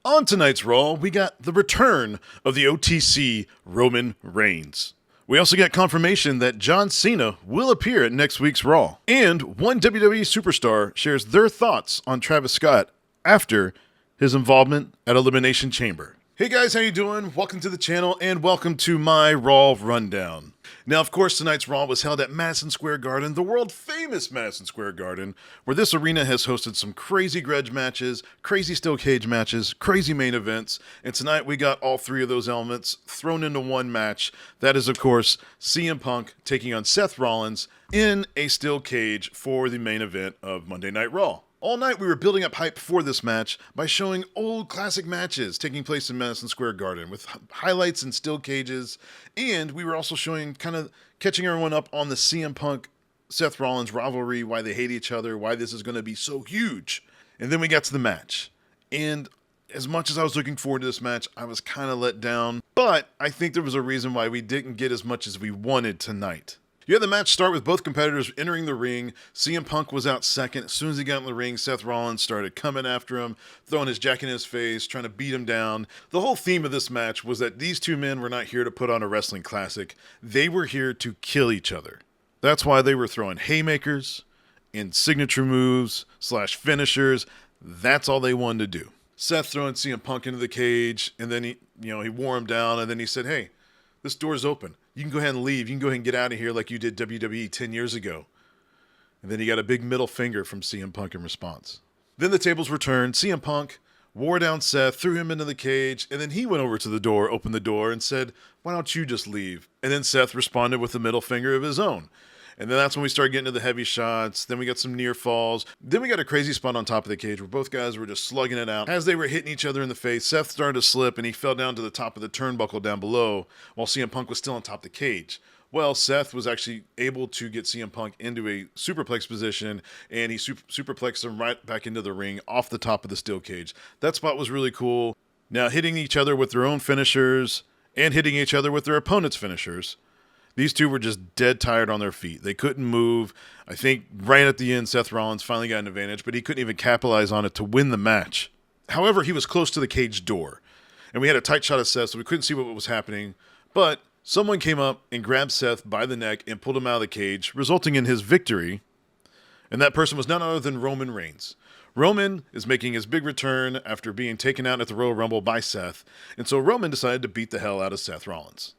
On tonight's Raw, we got the return of the OTC Roman Reigns. We also got confirmation that John Cena will appear at next week's Raw. And one WWE superstar shares their thoughts on Travis Scott after his involvement at Elimination Chamber. Hey guys, how you doing? Welcome to the channel and welcome to my Raw Rundown. Now, of course, tonight's Raw was held at Madison Square Garden, the world-famous Madison Square Garden, where this arena has hosted some crazy grudge matches, crazy steel cage matches, crazy main events, and tonight we got all three of those elements thrown into one match. That is, of course, CM Punk taking on Seth Rollins in a steel cage for the main event of Monday Night Raw. All night we were building up hype for this match by showing old classic matches taking place in Madison Square Garden with highlights and steel cages, and we were also showing, kind of catching everyone up on the CM Punk Seth Rollins rivalry, why they hate each other, why this is going to be so huge. And then we got to the match, and as much as I was looking forward to this match, I was kind of let down, but I think there was a reason why we didn't get as much as we wanted tonight. You had the match start with both competitors entering the ring. CM Punk was out second. As soon as he got in the ring, Seth Rollins started coming after him, throwing his jacket in his face, trying to beat him down. The whole theme of this match was that these two men were not here to put on a wrestling classic. They were here to kill each other. That's why they were throwing haymakers and signature moves / finishers. That's all they wanted to do. Seth throwing CM Punk into the cage, and then he wore him down, and then he said, "Hey, this door's open. You can go ahead and leave. You can go ahead and get out of here like you did WWE 10 years ago." And then he got a big middle finger from CM Punk in response. Then the tables were turned. CM Punk wore down Seth, threw him into the cage, and then he went over to the door, opened the door, and said, "Why don't you just leave?" And then Seth responded with a middle finger of his own. And then that's when we started getting to the heavy shots. Then we got some near falls. Then we got a crazy spot on top of the cage where both guys were just slugging it out. As they were hitting each other in the face, Seth started to slip and he fell down to the top of the turnbuckle down below while CM Punk was still on top of the cage. Well, Seth was actually able to get CM Punk into a superplex position, and he superplexed him right back into the ring off the top of the steel cage. That spot was really cool. Now, hitting each other with their own finishers and hitting each other with their opponent's finishers, these two were just dead tired on their feet. They couldn't move. I think right at the end, Seth Rollins finally got an advantage, but he couldn't even capitalize on it to win the match. However, he was close to the cage door, and we had a tight shot of Seth, so we couldn't see what was happening. But someone came up and grabbed Seth by the neck and pulled him out of the cage, resulting in his victory. And that person was none other than Roman Reigns. Roman is making his big return after being taken out at the Royal Rumble by Seth, and so Roman decided to beat the hell out of Seth Rollins.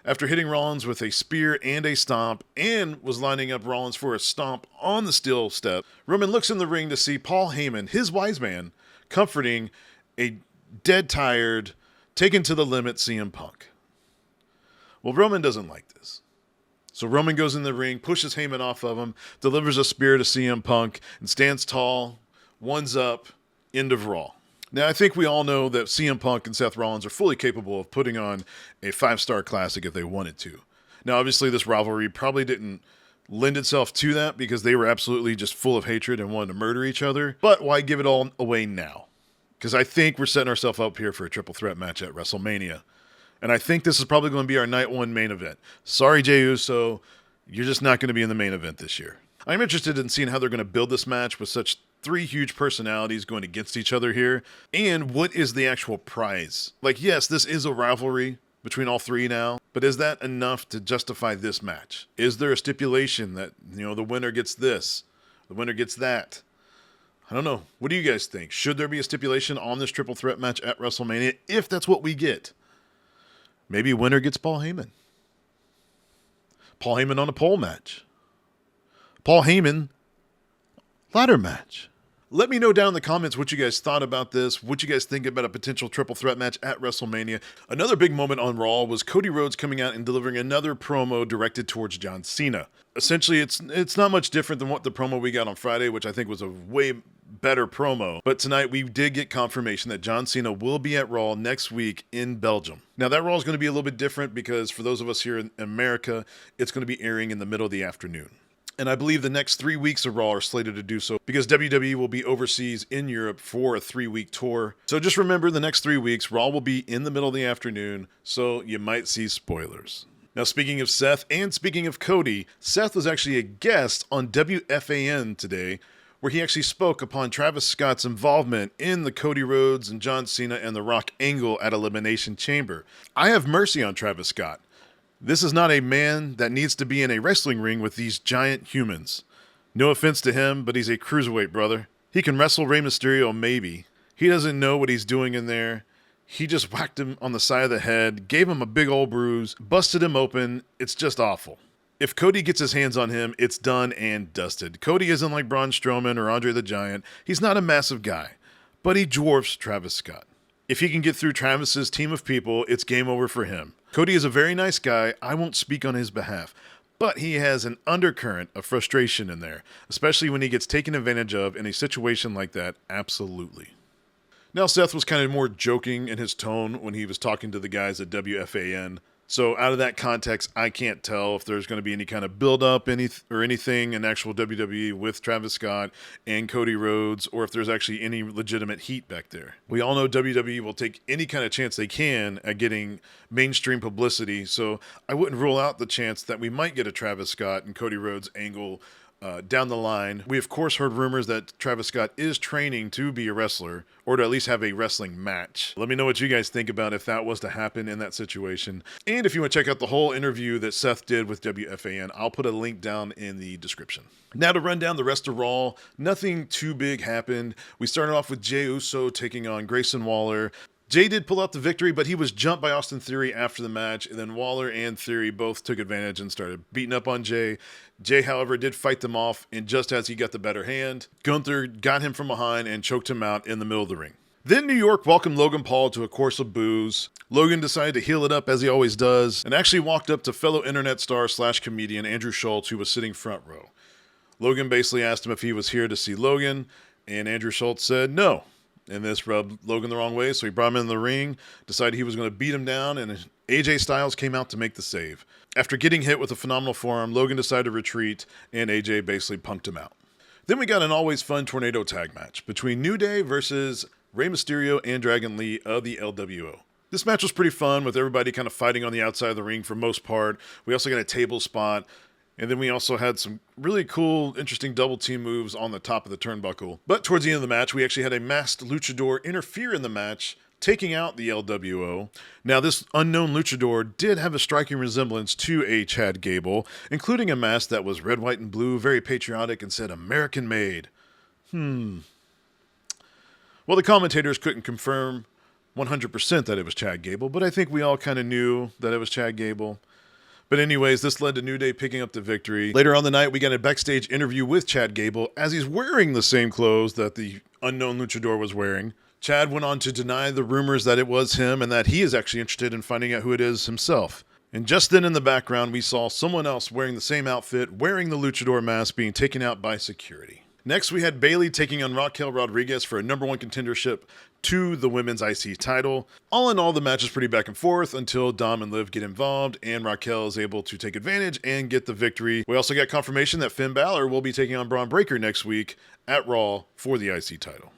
After hitting Rollins with a spear and a stomp, and was lining up Rollins for a stomp on the steel step, Roman looks in the ring to see Paul Heyman, his wise man, comforting a dead tired, taken to the limit CM Punk. Well, Roman doesn't like this. So Roman goes in the ring, pushes Heyman off of him, delivers a spear to CM Punk, and stands tall, one's up, end of Raw. Now, I think we all know that CM Punk and Seth Rollins are fully capable of putting on a 5-star classic if they wanted to. Now, obviously, this rivalry probably didn't lend itself to that because they were absolutely just full of hatred and wanted to murder each other. But why give it all away now? Because I think we're setting ourselves up here for a triple threat match at WrestleMania. And I think this is probably going to be our night one main event. Sorry, Jey Uso, you're just not going to be in the main event this year. I'm interested in seeing how they're going to build this match with such three huge personalities going against each other here. And what is the actual prize? Like, yes, this is a rivalry between all three now, but is that enough to justify this match? Is there a stipulation that, the winner gets this, the winner gets that? I don't know. What do you guys think? Should there be a stipulation on this triple threat match at WrestleMania if that's what we get? Maybe winner gets Paul Heyman. Paul Heyman on a pole match. Paul Heyman ladder match. Let me know down in the comments what you guys thought about this, what you guys think about a potential triple threat match at WrestleMania. Another big moment on Raw was Cody Rhodes coming out and delivering another promo directed towards John Cena. Essentially, it's not much different than what the promo we got on Friday, which I think was a way better promo. But tonight we did get confirmation that John Cena will be at Raw next week in Belgium. Now that Raw is going to be a little bit different because for those of us here in America, it's going to be airing in the middle of the afternoon. And I believe the next 3 weeks of Raw are slated to do so because WWE will be overseas in Europe for a 3-week tour. So just remember the next 3 weeks, Raw will be in the middle of the afternoon, so you might see spoilers. Now, speaking of Seth and speaking of Cody, Seth was actually a guest on WFAN today where he actually spoke upon Travis Scott's involvement in the Cody Rhodes and John Cena and The Rock angle at Elimination Chamber. I have mercy on Travis Scott. This is not a man that needs to be in a wrestling ring with these giant humans. No offense to him, but he's a cruiserweight, brother. He can wrestle Rey Mysterio, maybe. He doesn't know what he's doing in there. He just whacked him on the side of the head, gave him a big old bruise, busted him open. It's just awful. If Cody gets his hands on him, it's done and dusted. Cody isn't like Braun Strowman or Andre the Giant. He's not a massive guy, but he dwarfs Travis Scott. If he can get through Travis's team of people, it's game over for him. Cody is a very nice guy. I won't speak on his behalf, but he has an undercurrent of frustration in there, especially when he gets taken advantage of in a situation like that. Absolutely. Now, Seth was kind of more joking in his tone when he was talking to the guys at WFAN. So out of that context, I can't tell if there's going to be any kind of build-up or anything in actual WWE with Travis Scott and Cody Rhodes, or if there's actually any legitimate heat back there. We all know WWE will take any kind of chance they can at getting mainstream publicity, so I wouldn't rule out the chance that we might get a Travis Scott and Cody Rhodes angle down the line. We of course heard rumors that Travis Scott is training to be a wrestler, or to at least have a wrestling match. Let me know what you guys think about if that was to happen in that situation. And if you want to check out the whole interview that Seth did with WFAN, I'll put a link down in the description. Now to run down the rest of Raw, nothing too big happened. We started off with Jey Uso taking on Grayson Waller. Jey did pull out the victory, but he was jumped by Austin Theory after the match, and then Waller and Theory both took advantage and started beating up on Jey. Jey, however, did fight them off, and just as he got the better hand, Gunther got him from behind and choked him out in the middle of the ring. Then New York welcomed Logan Paul to a course of boos. Logan decided to heel it up as he always does, and actually walked up to fellow internet star / comedian Andrew Schultz, who was sitting front row. Logan basically asked him if he was here to see Logan, and Andrew Schultz said no. And this rubbed Logan the wrong way, so he brought him in the ring, decided he was going to beat him down, and AJ Styles came out to make the save. After getting hit with a phenomenal forearm, Logan decided to retreat, and AJ basically punked him out. Then we got an always fun tornado tag match between New Day versus Rey Mysterio and Dragon Lee of the LWO. This match was pretty fun, with everybody kind of fighting on the outside of the ring for most part. We also got a table spot. And then we also had some really cool, interesting double team moves on the top of the turnbuckle. But towards the end of the match, we actually had a masked luchador interfere in the match, taking out the LWO. Now, this unknown luchador did have a striking resemblance to a Chad Gable, including a mask that was red, white, and blue, very patriotic, and said American made. Well, the commentators couldn't confirm 100% that it was Chad Gable, but I think we all kind of knew that it was Chad Gable. But anyways, this led to New Day picking up the victory. Later on the night, we got a backstage interview with Chad Gable as he's wearing the same clothes that the unknown luchador was wearing. Chad went on to deny the rumors that it was him and that he is actually interested in finding out who it is himself. And just then in the background, we saw someone else wearing the same outfit, wearing the luchador mask, being taken out by security. Next, we had Bayley taking on Raquel Rodriguez for a #1 contendership to the women's IC title. All in all, the match is pretty back and forth until Dom and Liv get involved, and Raquel is able to take advantage and get the victory. We also got confirmation that Finn Balor will be taking on Braun Breaker next week at Raw for the IC title.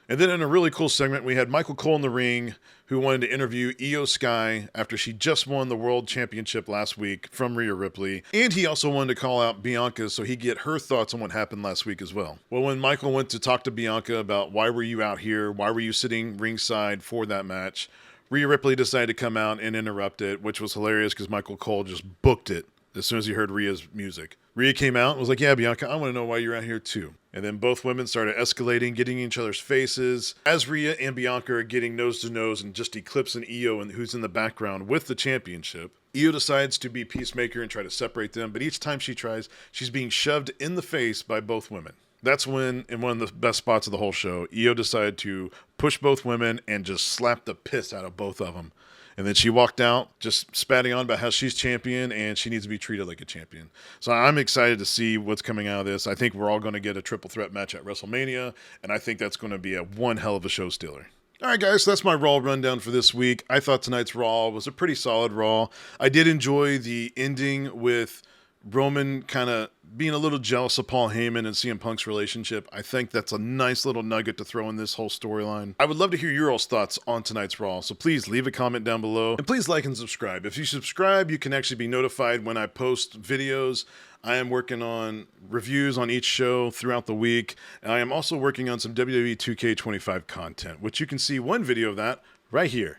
And then in a really cool segment, we had Michael Cole in the ring, who wanted to interview Io Sky after she just won the World Championship last week from Rhea Ripley. And he also wanted to call out Bianca so he'd get her thoughts on what happened last week as well. Well, when Michael went to talk to Bianca about why were you out here, why were you sitting ringside for that match, Rhea Ripley decided to come out and interrupt it, which was hilarious because Michael Cole just booked it as soon as he heard Rhea's music. Rhea came out and was like, yeah, Bianca, I want to know why you're out here too. And then both women started escalating, getting in each other's faces. As Rhea and Bianca are getting nose to nose and just eclipsing Io, and who's in the background with the championship, Io decides to be peacemaker and try to separate them. But each time she tries, she's being shoved in the face by both women. That's when, in one of the best spots of the whole show, Io decided to push both women and just slap the piss out of both of them. And then she walked out just spatting on about how she's champion and she needs to be treated like a champion. So I'm excited to see what's coming out of this. I think we're all going to get a triple threat match at WrestleMania, and I think that's going to be a one hell of a show stealer. All right, guys, so that's my Raw rundown for this week. I thought tonight's Raw was a pretty solid Raw. I did enjoy the ending with Roman kind of being a little jealous of Paul Heyman and CM Punk's relationship. I think that's a nice little nugget to throw in this whole storyline. I would love to hear your all's thoughts on tonight's Raw, so please leave a comment down below. And please like and subscribe. If you subscribe, you can actually be notified when I post videos. I am working on reviews on each show throughout the week. And I am also working on some WWE 2K25 content, which you can see one video of that right here.